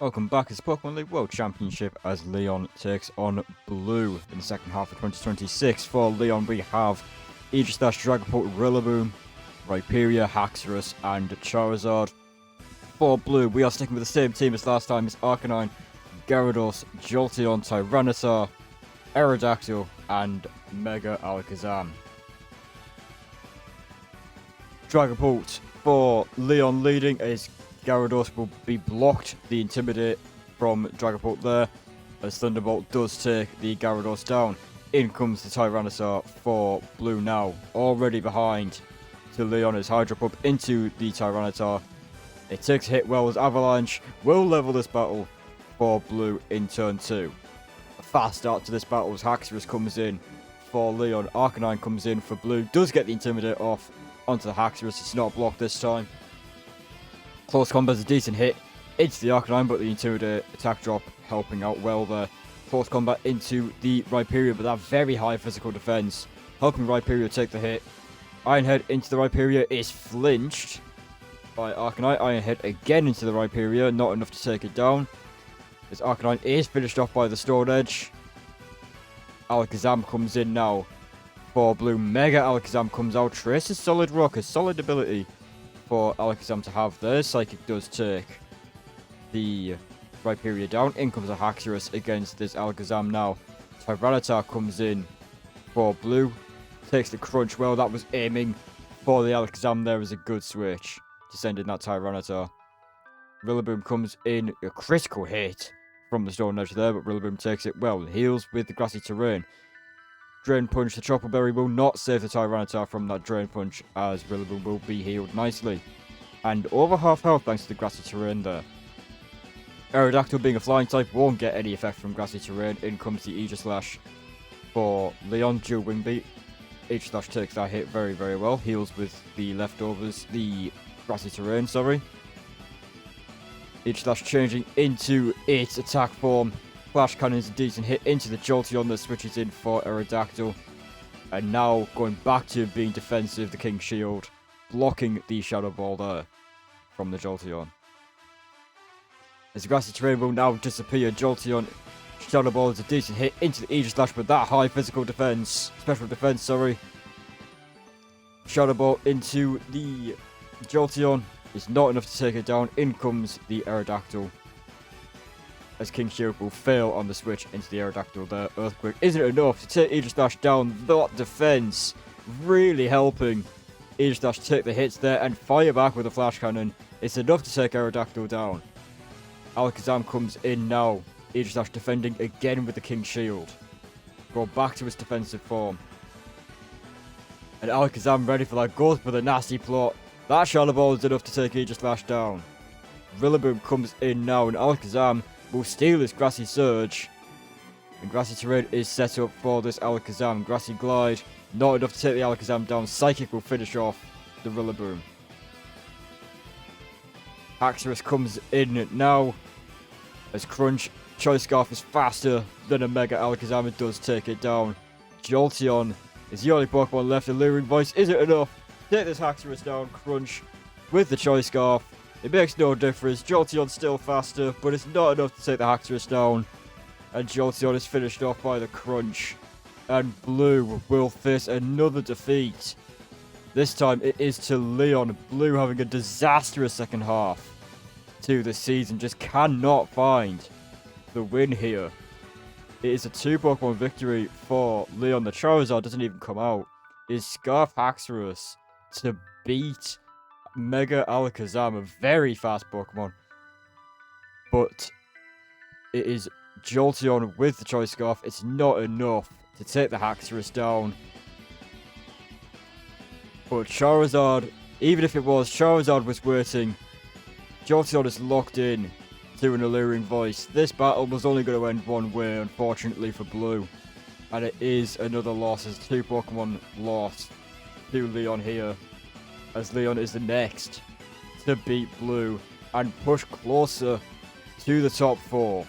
Welcome back as Pokemon League World Championship as Leon takes on Blue in the second half of 2026. For Leon, we have Aegislash, Dragapult, Rillaboom, Rhyperior, Haxorus, and Charizard. For Blue, we are sticking with the same team as last time. It's Arcanine, Gyarados, Jolteon, Tyranitar, Aerodactyl, and Mega Alakazam. Dragapult for Leon leading as Gyarados will be blocked the Intimidate from Dragapult there, as Thunderbolt does take the Gyarados down. In comes the Tyranitar for Blue now, already behind to Leon as Hydro Pump into the Tyranitar. It takes a hit well as Avalanche will level this battle for Blue in turn 2. A fast start to this battle as Haxorus comes in for Leon, Arcanine comes in for Blue, does get the Intimidate off onto the Haxorus, it's not blocked this time. Close combat is a decent hit into the Arcanine, but the Intimidate attack drop helping out well there. Close combat into the Rhyperior, but that very high physical defense helping Rhyperior take the hit. Iron Head into the Rhyperior is flinched by Arcanine. Iron Head again into the Rhyperior, not enough to take it down. As Arcanine is finished off by the Stone Edge. Alakazam comes in now for Blue. Mega Alakazam comes out. Traces Solid Rock, a solid ability for Alakazam to have there. Psychic does take the Rhyperior down. In comes a Haxorus against this Alakazam now. Tyranitar comes in for Blue. Takes the crunch well. That was aiming for the Alakazam there as a good switch to send in that Tyranitar. Rillaboom comes in, a critical hit from the Stone Edge there, but Rillaboom takes it well. Heals with the Grassy Terrain. Drain Punch, the Chopper Berry will not save the Tyranitar from that Drain Punch, as Rillaboom will be healed nicely. And over half health thanks to the Grassy Terrain there. Aerodactyl, being a flying type, won't get any effect from Grassy Terrain. In comes the Aegislash for Leon, dual Wing Beat. Aegislash takes that hit very, very well. Heals with the leftovers, the Grassy Terrain, sorry. Aegislash changing into its attack form. Flash Cannon is a decent hit into the Jolteon that switches in for Aerodactyl. And now going back to being defensive, the King Shield, blocking the Shadow Ball there from the Jolteon. As the Grassy Terrain will now disappear, Jolteon Shadow Ball is a decent hit into the Aegislash, but that high physical defense, special defense, sorry. Shadow Ball into the Jolteon is not enough to take it down. In comes the Aerodactyl, as King Shield will fail on the switch into the Aerodactyl there. Earthquake isn't enough to take Aegislash down. That defense really helping Aegislash take the hits there and fire back with a Flash Cannon. It's enough to take Aerodactyl down. Alakazam comes in now. Aegislash defending again with the King Shield. Go back to its defensive form. And Alakazam ready for that, goes for the nasty plot. That Shadow Ball is enough to take Aegislash down. Rillaboom comes in now, and Alakazam will steal this Grassy Surge. And Grassy Terrain is set up for this Alakazam. Grassy Glide, not enough to take the Alakazam down. Psychic will finish off the Rillaboom. Haxorus comes in now, as Crunch Choice Scarf is faster than a Mega Alakazam. It does take it down. Jolteon is the only Pokemon left. Alluring Voice isn't enough to take this Haxorus down. Crunch with the Choice Scarf. It makes no difference. Jolteon's still faster, but it's not enough to take the Haxorus down. And Jolteon is finished off by the Crunch. And Blue will face another defeat. This time it is to Leon. Blue having a disastrous second half to the season. Just cannot find the win here. It is a 2-Pokemon victory for Leon. The Charizard doesn't even come out. It is Scarf Haxorus to beat Mega Alakazam, a very fast Pokemon. But it is Jolteon with the Choice Scarf. It's not enough to take the Haxorus down. But Charizard, even if it was, Charizard was waiting. Jolteon is locked in to an Alluring Voice. This battle was only going to end one way, unfortunately for Blue. And it is another loss, as 2 Pokemon lost to Leon here. As Leon is the next to beat Blue and push closer to the top 4.